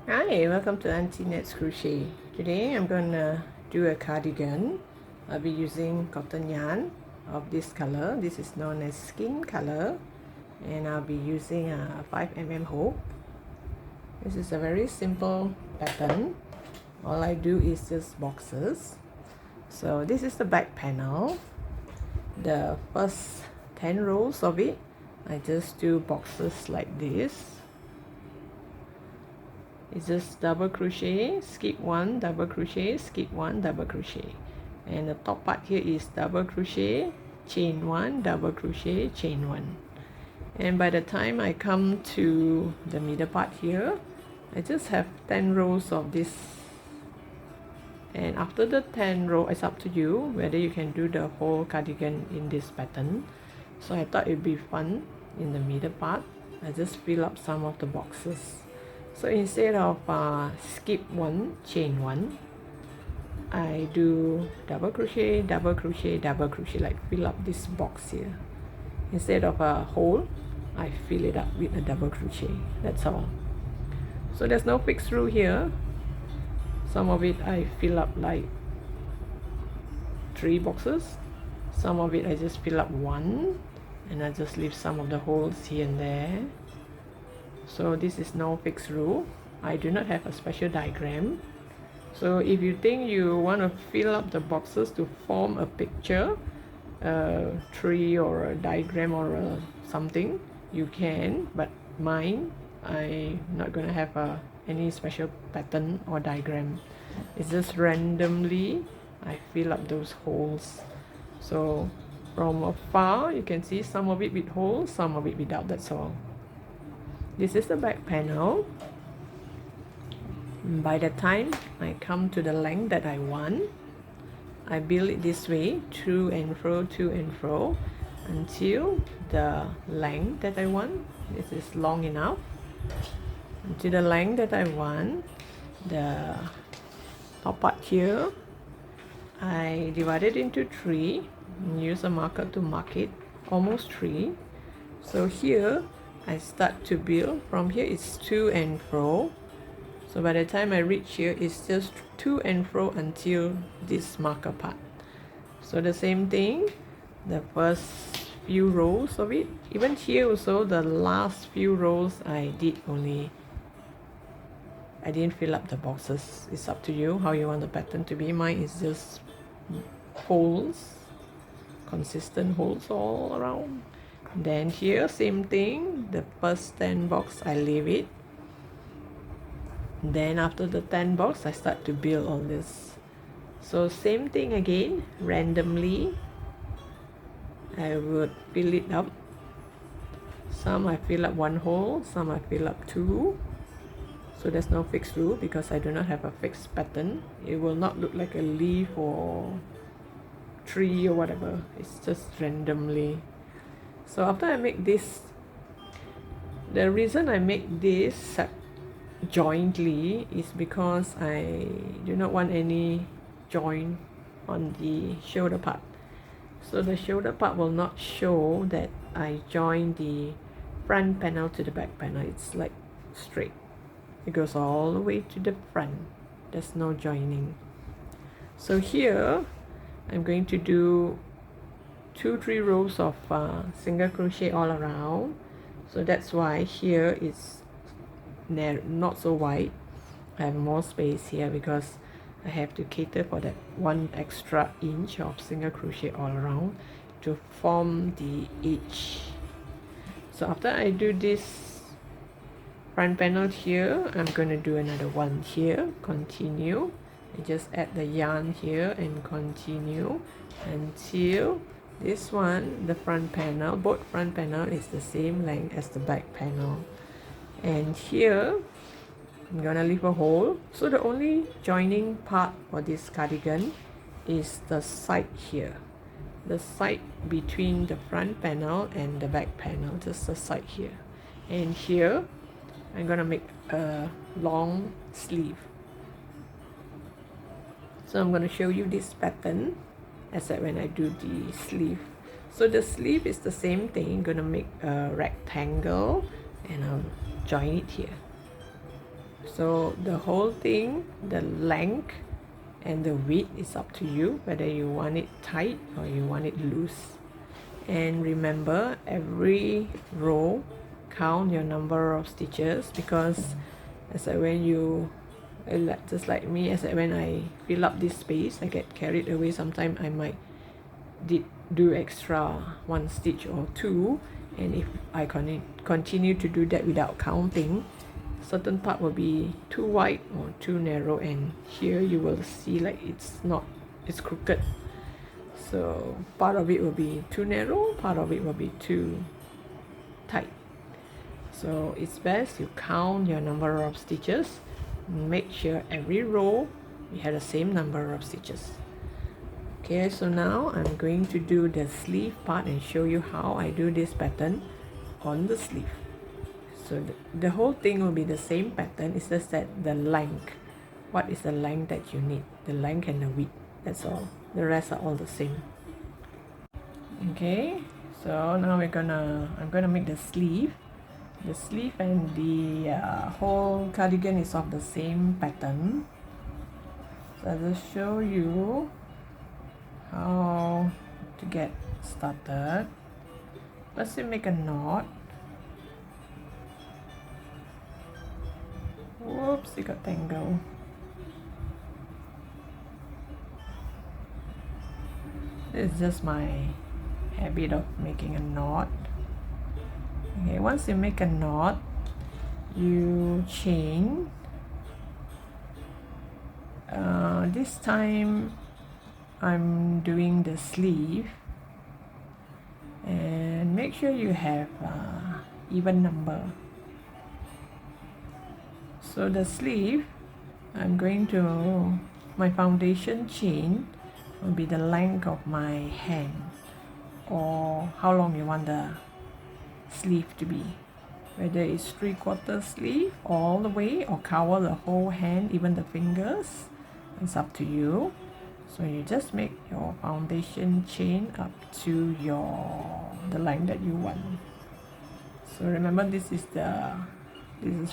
Hi, welcome to Auntie Nat's Crochet. Today I'm gonna do a cardigan. I'll be using cotton yarn of this color. This is known as skin color, and I'll be using a 5 mm hook. This is a very simple pattern. All I do is just boxes. So this is the back panel. The first 10 rows of it, I just do boxes like this. It's just double crochet, skip one, double crochet, skip one, double crochet, and the top part here is double crochet, chain one, double crochet, chain one. And by the time I come to the middle part here, I just have 10 rows of this, and after the 10 row, it's up to you whether you can do the whole cardigan in this pattern. So I thought it'd be fun in the middle part. I just fill up some of the boxes. So instead of skip one, chain one, I do double crochet, double crochet, double crochet, like fill up this box here. Instead of a hole, I fill it up with a double crochet. That's all. So there's no fixed rule here. Some of it I fill up like 3 boxes. Some of it I just fill up 1, and I just leave some of the holes here and there. So this is no fixed rule. I do not have a special diagram. So if you think you want to fill up the boxes to form a picture, a tree or a diagram or something, you can, but mine, I'm not going to have any special pattern or diagram. It's just randomly I fill up those holes. So from afar you can see some of it with holes, some of it without, that's all. This is the back panel. By the time I come to the length that I want, I build it this way, to and fro, until the length that I want. This is long enough. Until the length that I want, the top part here, I divide it into 3 and use a marker to mark it, almost 3. So here I start to build. From here it's to and fro. So by the time I reach here, it's just to and fro until this marker part. So the same thing, the first few rows of it, even here also, the last few rows I didn't fill up the boxes. It's up to you how you want the pattern to be. Mine is just holes, consistent holes all around. Then here, same thing, the first 10 box I leave it. Then after the 10 box I start to build all this. So same thing again, randomly I would fill it up. Some I fill up 1 hole, some I fill up 2. So there's no fixed rule because I do not have a fixed pattern. It will not look like a leaf or tree or whatever. It's just randomly. So after I make this, the reason I make this jointly is because I do not want any joint on the shoulder part. So the shoulder part will not show that I join the front panel to the back panel. It's like straight. It goes all the way to the front. There's no joining. So here I'm going to do 2-3 rows of single crochet all around. So that's why here it's not so wide. I have more space here because I have to cater for that 1 extra inch of single crochet all around to form the edge. So after I do this front panel here, I'm going to do another one here, continue, and just add the yarn here and continue until this one, the front panel, both front panel is the same length as the back panel. And here I'm gonna leave a hole. So the only joining part for this cardigan is the side here, the side between the front panel and the back panel, just the side here. And here I'm gonna make a long sleeve. So I'm gonna show you this pattern except when I do the sleeve. So the sleeve is the same thing. I'm gonna make a rectangle and I'll join it here. So the whole thing, the length and the width is up to you, whether you want it tight or you want it loose. And remember, every row count your number of stitches, because as I when you just like me, as I when I fill up this space, I get carried away. Sometimes I might do extra one stitch or two, and if I continue to do that without counting, certain part will be too wide or too narrow, and here you will see like it's crooked. So part of it will be too narrow, part of it will be too tight. So it's best you count your number of stitches, make sure every row you have the same number of stitches. Okay, so now I'm going to do the sleeve part and show you how I do this pattern on the sleeve. So the whole thing will be the same pattern. It's just that the length, what is the length that you need, the length and the width, that's all. The rest are all the same. Okay, so now I'm gonna make the sleeve. The sleeve and the whole cardigan is of the same pattern. So I'll just show you how to get started. Let's make a knot. Whoops, it got tangled. This is just my habit of making a knot. Okay, once you make a knot, you chain. This time I'm doing the sleeve, and make sure you have even number. So the sleeve, I'm going to, my foundation chain will be the length of my hand, or how long you want the sleeve to be, whether it's 3/4 sleeve all the way or cover the whole hand, even the fingers. It's up to you. So you just make your foundation chain up to the length that you want. So remember, this is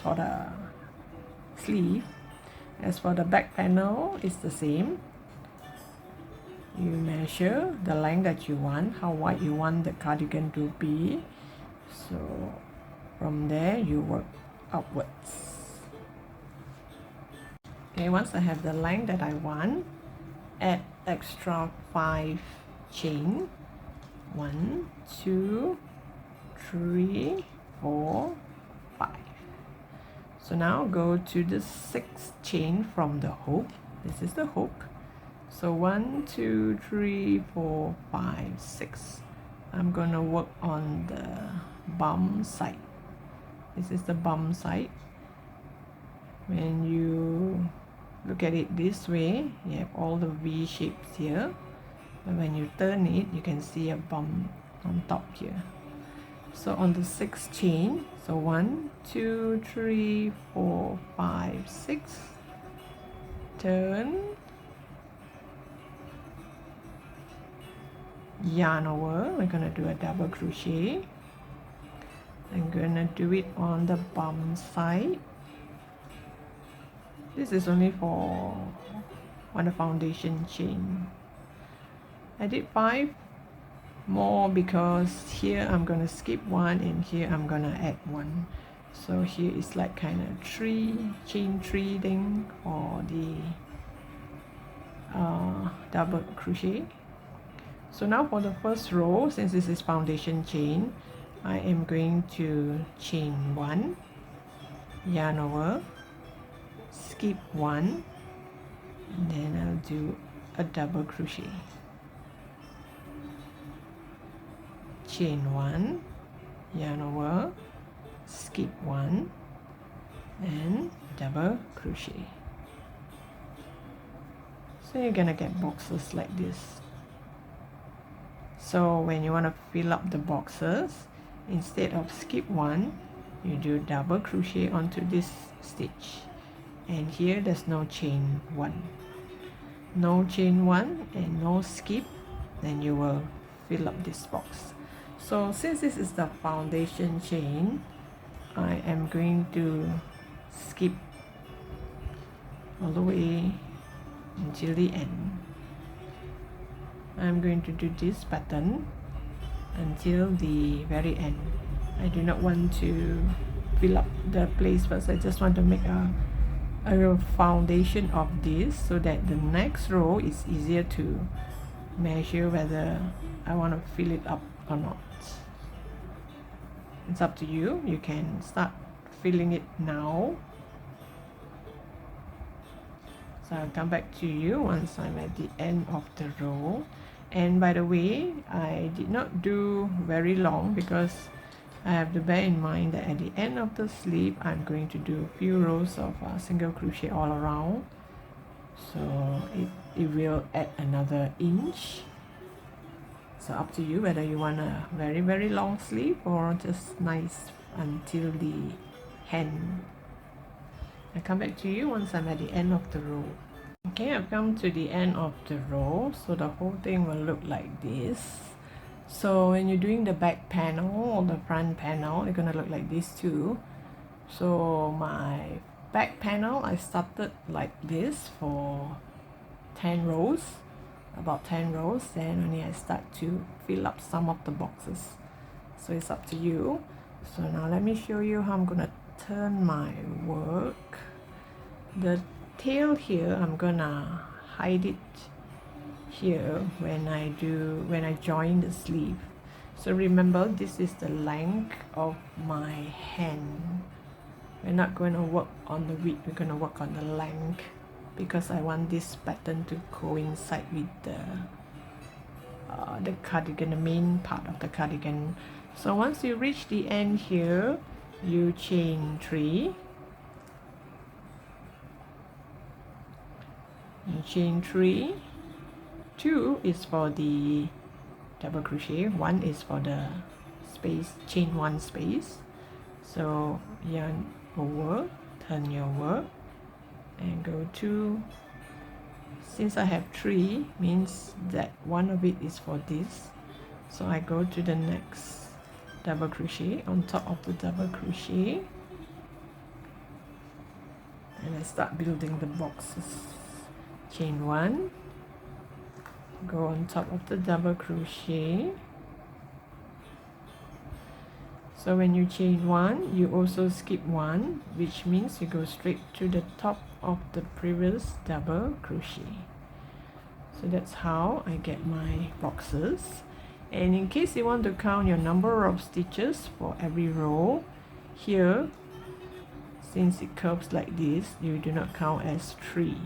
for the sleeve. As for the back panel, it's the same. You measure the length that you want, how wide you want the cardigan to be. So from there you work upwards. Okay, once I have the length that I want, add extra 5 chain. 1, 2, 3, 4, 5. So now go to the 6th chain from the hook. This is the hook. So 1, 2, 3, 4, 5, 6. I'm gonna work on the bum side. This is the bum side. When you look at it this way, you have all the V shapes here. But when you turn it, you can see a bum on top here. So on the 6th chain, so 1, 2, 3, 4, 5, 6. Turn. Yarn over. We're gonna do a double crochet. I'm gonna do it on the bum side. This is only for on the foundation chain. I did 5 more because here I'm gonna skip 1 and here I'm gonna add 1. So here is like kind of chain 3 thing for the double crochet. So now for the first row, since this is foundation chain, I am going to chain 1, yarn over, skip 1, and then I'll do a double crochet. Chain 1, yarn over, skip 1, and double crochet. So you're gonna get boxes like this. So when you want to fill up the boxes, instead of skip 1, you do double crochet onto this stitch, and here there's no chain 1. No chain 1 and no skip, then you will fill up this box. So since this is the foundation chain, I am going to skip all the way until the end. I'm going to do this pattern until the very end. I do not want to fill up the place first. I just want to make a foundation of this so that the next row is easier to measure whether I want to fill it up or not. It's up to you. You can start filling it now. So I'll come back to you once I'm at the end of the row. And by the way, I did not do very long because I have to bear in mind that at the end of the sleeve I'm going to do a few rows of single crochet all around, so it will add another inch. So up to you whether you want a very long sleeve or just nice until the hem. I'll come back to you once I'm at the end of the row. Okay, I've come to the end of the row, so the whole thing will look like this. So when you're doing the back panel or the front panel, it's gonna look like this too. So my back panel, I started like this for 10 rows, about 10 rows, then only I start to fill up some of the boxes. So it's up to you. So now let me show you how I'm gonna turn my work. The tail here, I'm gonna hide it here when I join the sleeve. So remember, this is the length of my hand. We're not going to work on the width, we're going to work on the length because I want this pattern to coincide with the cardigan, the main part of the cardigan. So once you reach the end here, you chain 3. You chain 3. 2 is for the double crochet, 1 is for the space, chain 1 space. So yarn over, turn your work and go to, since I have 3 means that one of it is for this, so I go to the next double crochet on top of the double crochet and I start building the boxes. Chain 1, go on top of the double crochet. So when you chain 1, you also skip 1, which means you go straight to the top of the previous double crochet. So that's how I get my boxes. And in case you want to count your number of stitches for every row, here, since it curves like this, you do not count as 3,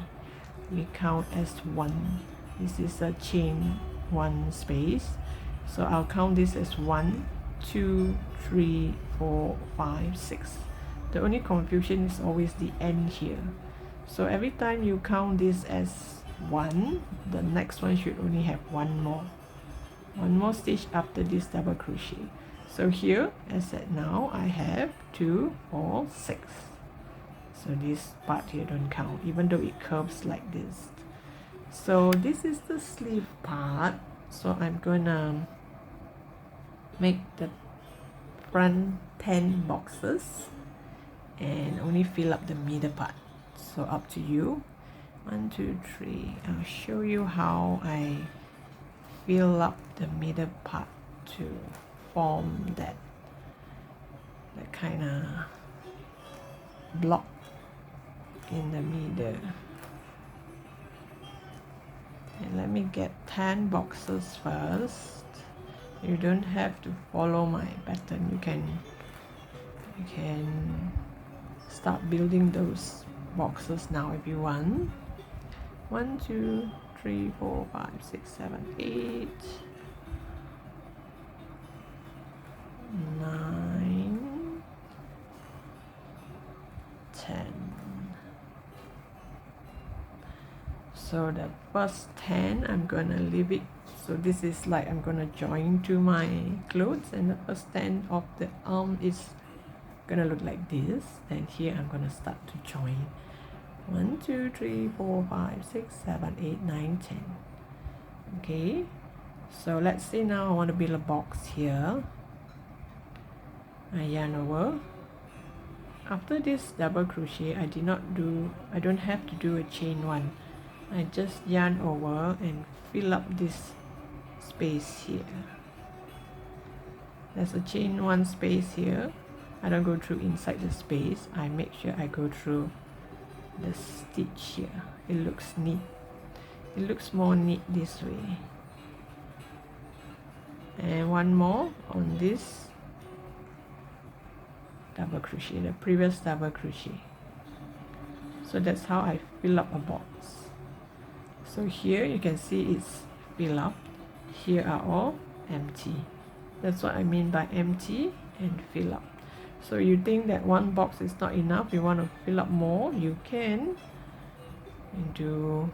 we count as 1. This is a chain 1 space, so I'll count this as 1, 2, 3, 4, 5, 6. The only confusion is always the end here. So every time you count this as 1, the next one should only have one more stitch after this double crochet. So here, as at now, I have 2, 4, 6. So this part here don't count, even though it curves like this. So this is the sleeve part. So I'm gonna make the front 10 boxes and only fill up the middle part. So up to you. 1, 2, 3. I'll show you how I fill up the middle part to form that kind of block in the middle. And let me get 10 boxes first. You don't have to follow my pattern. You can start building those boxes now if you want. 1, 2, 3, 4, 5, 6, 7, 8, 9, 10. So the first 10 I'm gonna leave it, so this is like I'm gonna join to my clothes, and the first 10 of the arm is gonna look like this, and here I'm gonna start to join. 1, 2, 3, 4, 5, 6, 7, 8, 9, 10. Okay, so let's say now I want to build a box here. I yarn over, After this double crochet, I don't have to do a chain one. I just yarn over and fill up this space here. There's a chain one space here. I don't go through inside the space. I make sure I go through the stitch here. It looks neat. It looks more neat this way. And one more on this double crochet, the previous double crochet. So that's how I fill up a box. So here you can see it's fill up. Here are all empty. That's what I mean by empty and fill up. So you think that one box is not enough, you want to fill up more, you can do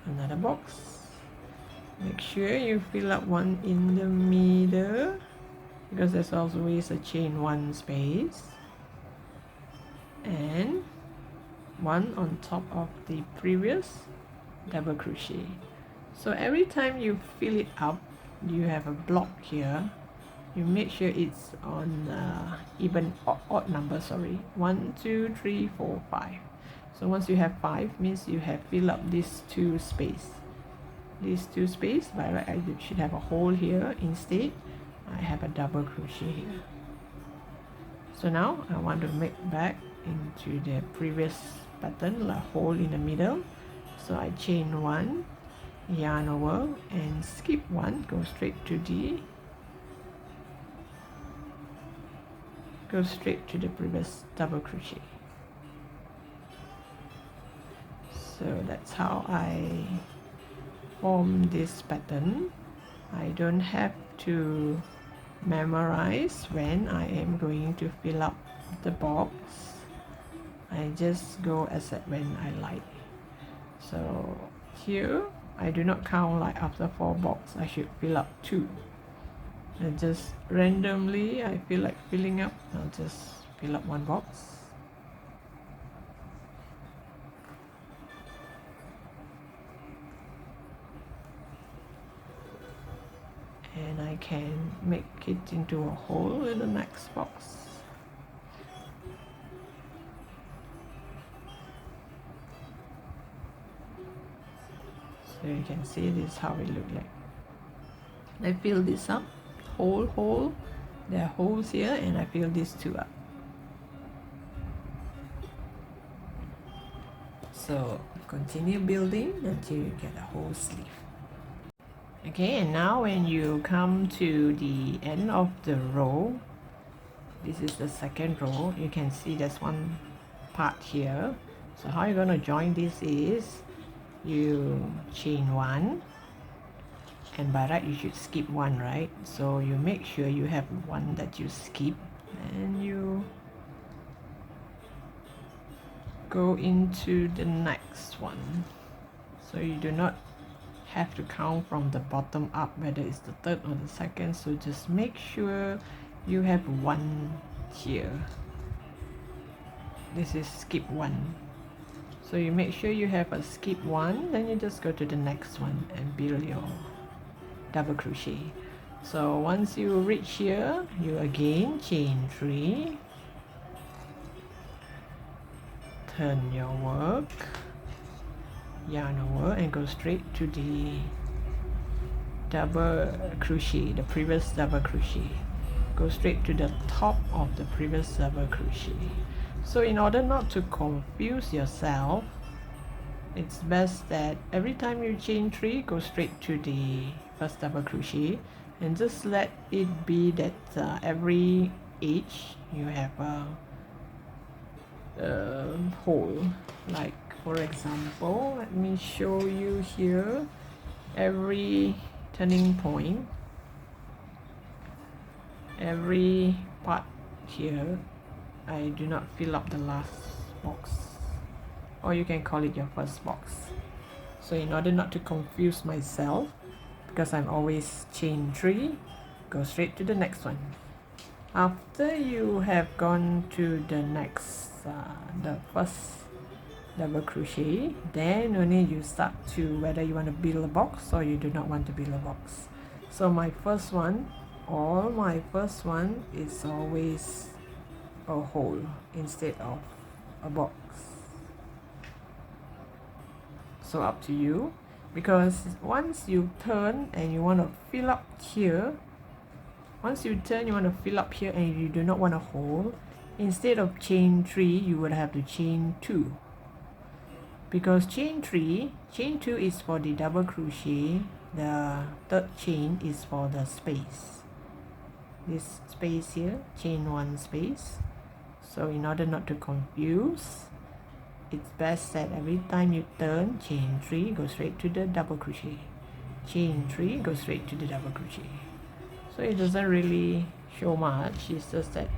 another box. Make sure you fill up one in the middle, because there's always a chain one space, and one on top of the previous double crochet. So every time you fill it up, you have a block here. You make sure it's on even odd number, sorry, 1 2 3 4 5. So once you have 5, means you have filled up these two space. By right I should have a hole here. Instead I have a double crochet here. So now I want to make back into the previous pattern, a hole in the middle. So I chain one, yarn over and skip one, go straight to the previous double crochet. So that's how I form this pattern. I don't have to memorize when I am going to fill up the box. I just go as when I like. So here I do not count like after 4 boxes I should fill up 2. And just randomly I feel like filling up, I'll just fill up 1 box. And I can make it into a hole in the next box. So you can see this is how it look like. I fill this up, hole, there are holes here, and I fill these 2 up. So continue building until you get a whole sleeve. Okay, and now when you come to the end of the row, this is the second row, you can see there's one part here. So how you're going to join this is you chain 1, and by right you should skip 1, right? So you make sure you have 1 that you skip, and you go into the next one. So you do not have to count from the bottom up whether it's the 3rd or the 2nd, so just make sure you have 1 here. This is skip 1. So you make sure you have a skip 1, then you just go to the next one and build your double crochet. So once you reach here, you again chain 3, turn your work, yarn over and go straight to the double crochet, the previous double crochet. Go straight to the top of the previous double crochet. So in order not to confuse yourself, it's best that every time you chain 3, go straight to the first double crochet, and just let it be that every edge you have a hole. Like for example, let me show you here, every turning point, every part here, I do not fill up the last box, or you can call it your first box. So in order not to confuse myself, because I'm always chain 3, go straight to the next one. After you have gone to the next the first double crochet, then only you start to whether you want to build a box or you do not want to build a box. So my first one is always a hole instead of a box. So up to you, because once you turn and you want to fill up here, once you turn you want to fill up here and you do not want a hole, instead of chain 3 you would have to chain 2, because chain 2 is for the double crochet, the third chain is for the space, this space here, chain 1 space. So in order not to confuse, it's best that every time you turn, chain 3, go straight to the double crochet, chain 3, go straight to the double crochet. So it doesn't really show much, it's just that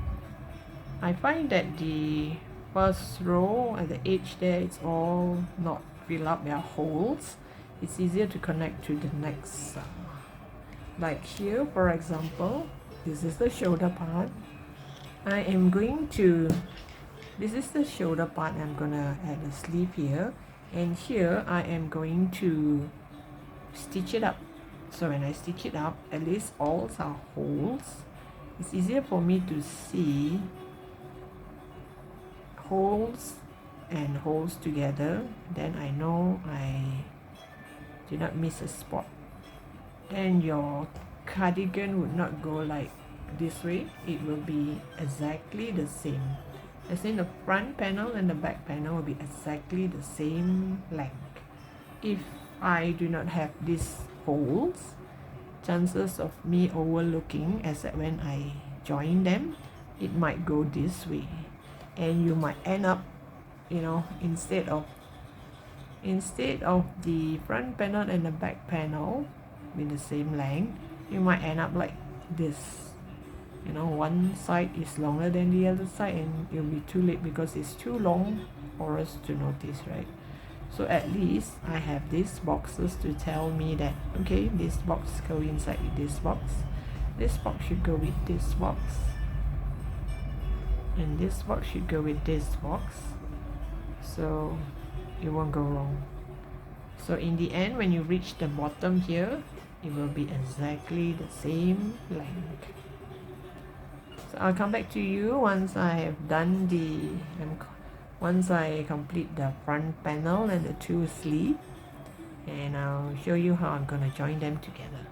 I find that the first row at the edge there, it's all not filled up, there are holes. It's easier to connect to the next like here for example, this is the shoulder part. I am going to, this is the shoulder part, I'm gonna add a sleeve here, and here I am going to stitch it up. So when I stitch it up, at least all are holes. It's easier for me to see holes and holes together, then I know I do not miss a spot. Then your cardigan would not go like this way, it will be exactly the same. As in the front panel and the back panel will be exactly the same length. If I do not have these holes, chances of me overlooking as that when I join them, it might go this way, and you might end up, you know, instead of the front panel and the back panel with the same length, you might end up like this. You know, one side is longer than the other side, and it'll be too late because it's too long for us to notice, right? So at least I have these boxes to tell me that, okay, this box go inside with this box should go with this box, and this box should go with this box, so it won't go wrong. So in the end, when you reach the bottom here, it will be exactly the same length. So I'll come back to you once I have done once I complete the front panel and the 2 sleeve, and I'll show you how I'm going to join them together.